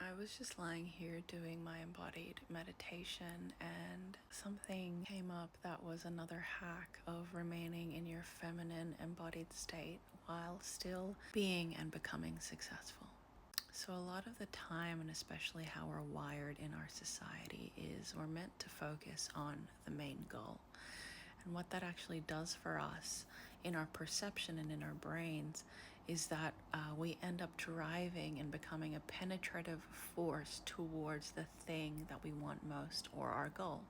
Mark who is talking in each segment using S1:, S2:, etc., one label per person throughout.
S1: I was just lying here doing my embodied meditation, and something came up that was another hack of remaining in your feminine embodied state while still being and becoming successful. So, a lot of the time, and especially how we're wired in our society, is we're meant to focus on the main goal. And what that actually does for us in our perception and in our brains is that we end up driving and becoming a penetrative force towards the thing that we want most or our goal.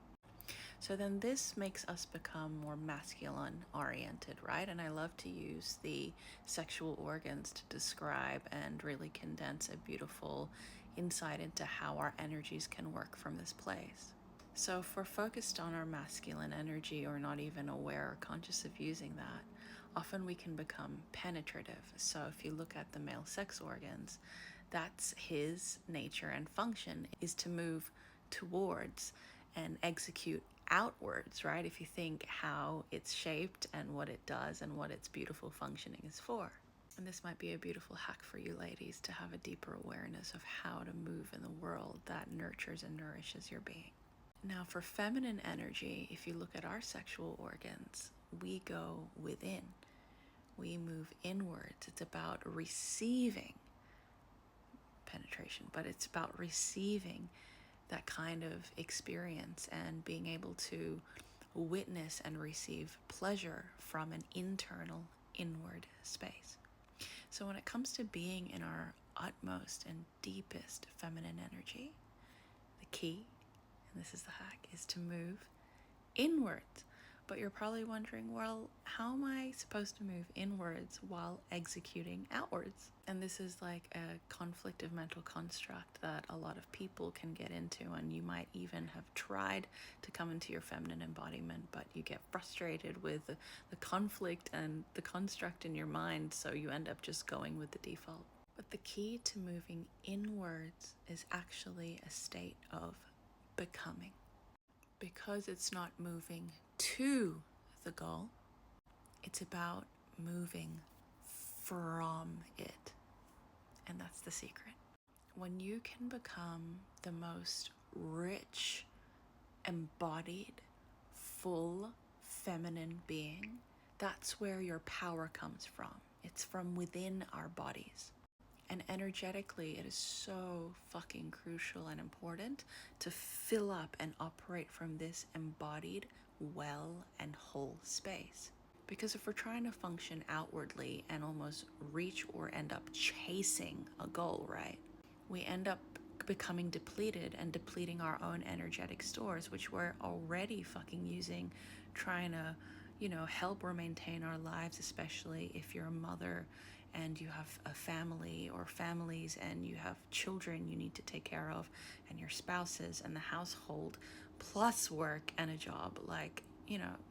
S1: So then this makes us become more masculine oriented, right? And I love to use the sexual organs to describe and really condense a beautiful insight into how our energies can work from this place. So if we're focused on our masculine energy or not even aware or conscious of using that, often we can become penetrative. So if you look at the male sex organs, that's his nature and function, is to move towards and execute outwards, right? If you think how it's shaped and what it does and what its beautiful functioning is for. And this might be a beautiful hack for you ladies to have a deeper awareness of how to move in the world that nurtures and nourishes your being. Now, for feminine energy, if you look at our sexual organs, we go within. We move inwards. It's about receiving penetration, but it's about receiving that kind of experience and being able to witness and receive pleasure from an internal, inward space. So, when it comes to being in our utmost and deepest feminine energy, the key, and this is the hack, is to move inwards. But you're probably wondering, well, how am I supposed to move inwards while executing outwards? And this is like a conflict of mental construct that a lot of people can get into, and you might even have tried to come into your feminine embodiment, but you get frustrated with the conflict and the construct in your mind, so you end up just going with the default. But the key to moving inwards is actually a state of becoming. Because it's not moving to the goal, it's about moving from it. And that's the secret. When you can become the most rich, embodied, full feminine being, that's where your power comes from. It's from within our bodies. And energetically, it is so fucking crucial and important to fill up and operate from this embodied, well, and whole space. Because if we're trying to function outwardly and almost reach or end up chasing a goal, right, we end up becoming depleted and depleting our own energetic stores, which we're already fucking using, trying to, help or maintain our lives, especially if you're a mother and you have a family or families and you have children you need to take care of and your spouses and the household, plus work and a job. Like,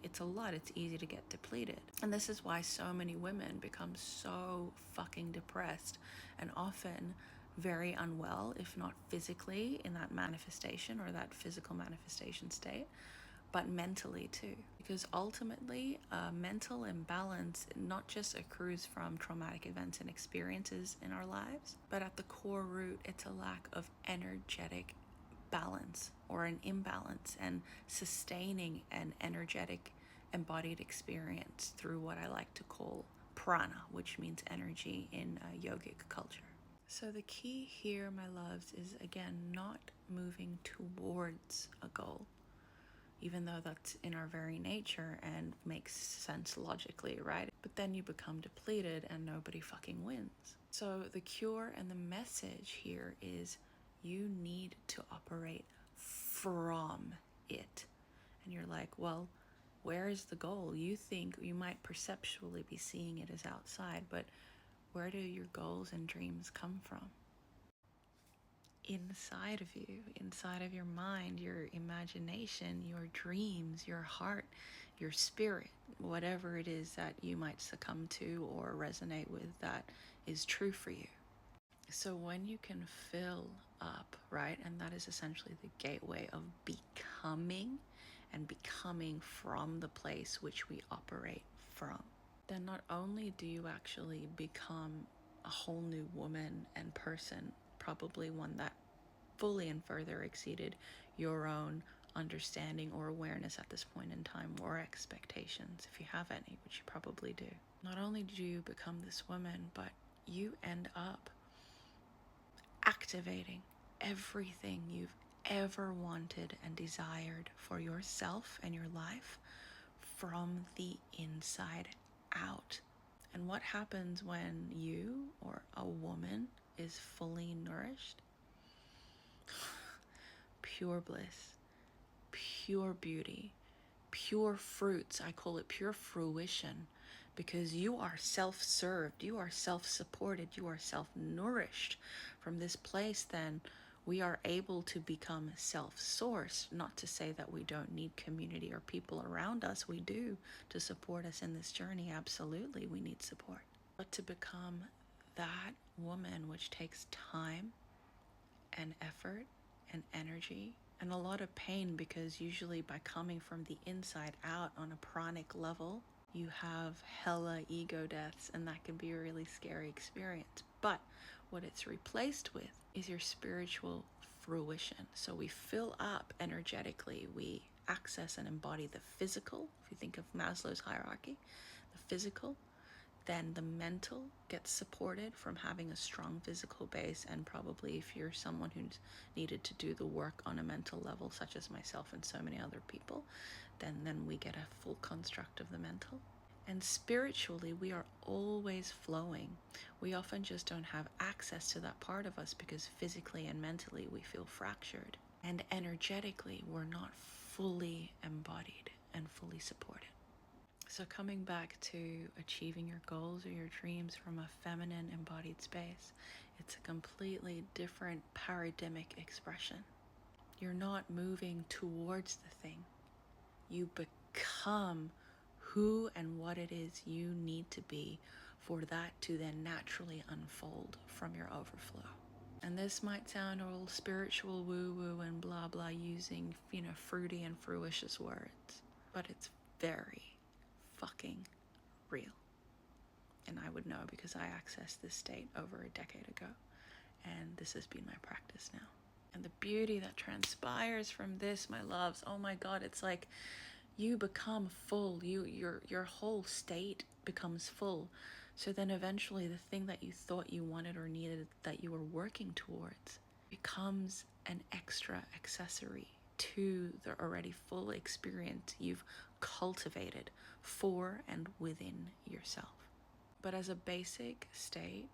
S1: it's a lot. It's easy to get depleted. And this is why so many women become so fucking depressed and often very unwell, if not physically in that manifestation or that physical manifestation state, but mentally too. Because ultimately, mental imbalance not just accrues from traumatic events and experiences in our lives, but at the core root, it's a lack of energetic balance or an imbalance and sustaining an energetic embodied experience through what I like to call prana, which means energy in yogic culture. So the key here, my loves, is again not moving towards a goal, even though that's in our very nature and makes sense logically, right? But then you become depleted and nobody fucking wins. So the cure and the message here is you need to operate from it. And you're like, well, where is the goal? You think you might perceptually be seeing it as outside, but where do your goals and dreams come from? Inside of you, inside of your mind, your imagination, your dreams, your heart, your spirit, whatever it is that you might succumb to or resonate with that is true for you. So when you can fill up, right, and that is essentially the gateway of becoming and becoming from the place which we operate from, then not only do you actually become a whole new woman and person, probably one that fully and further exceeded your own understanding or awareness at this point in time, or expectations, if you have any, which you probably do. Not only do you become this woman, but you end up activating everything you've ever wanted and desired for yourself and your life from the inside out. And what happens when you or a woman is fully nourished? Pure bliss, pure beauty, pure fruits. I call it pure fruition, because you are self-served, you are self-supported, you are self-nourished. From this place, then, we are able to become self-sourced. Not to say that we don't need community or people around us. We do, to support us in this journey. Absolutely, we need support. But to become that woman, which takes time and effort and energy and a lot of pain, because usually by coming from the inside out on a pranic level, you have hella ego deaths, and that can be a really scary experience. But what it's replaced with is your spiritual fruition. So we fill up energetically, we access and embody the physical. If you think of Maslow's hierarchy, the physical, then the mental gets supported from having a strong physical base. And probably if you're someone who's needed to do the work on a mental level, such as myself and so many other people, then we get a full construct of the mental. And spiritually, we are always flowing. We often just don't have access to that part of us because physically and mentally we feel fractured. And energetically, we're not fully embodied and fully supported. So coming back to achieving your goals or your dreams from a feminine embodied space, it's a completely different paradigmic expression. You're not moving towards the thing. You become who and what it is you need to be for that to then naturally unfold from your overflow. And this might sound all spiritual woo-woo and blah blah, using, fruity and fruitious words, but it's very fucking real. And I would know because I accessed this state over a decade ago, and this has been my practice now. And the beauty that transpires from this, my loves, oh my god, it's like you become full. Your whole state becomes full. So then eventually the thing that you thought you wanted or needed, that you were working towards, becomes an extra accessory to the already full experience you've cultivated for and within yourself. But as a basic state,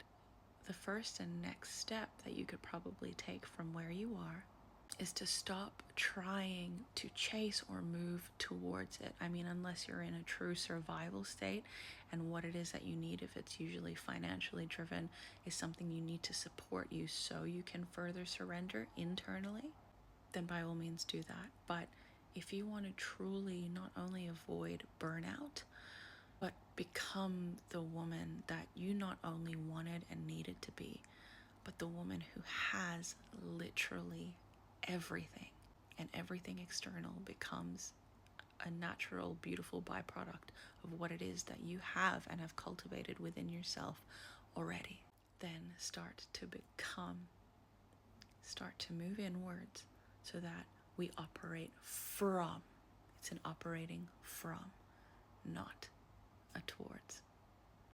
S1: the first and next step that you could probably take from where you are is to stop trying to chase or move towards it. I mean, unless you're in a true survival state, and what it is that you need, if it's usually financially driven, is something you need to support you so you can further surrender internally, then by all means do that. But if you want to truly not only avoid burnout, but become the woman that you not only wanted and needed to be, but the woman who has literally everything, and everything external becomes a natural, beautiful byproduct of what it is that you have and have cultivated within yourself already, then start to move inwards so that we operate from. It's an operating from, not a towards.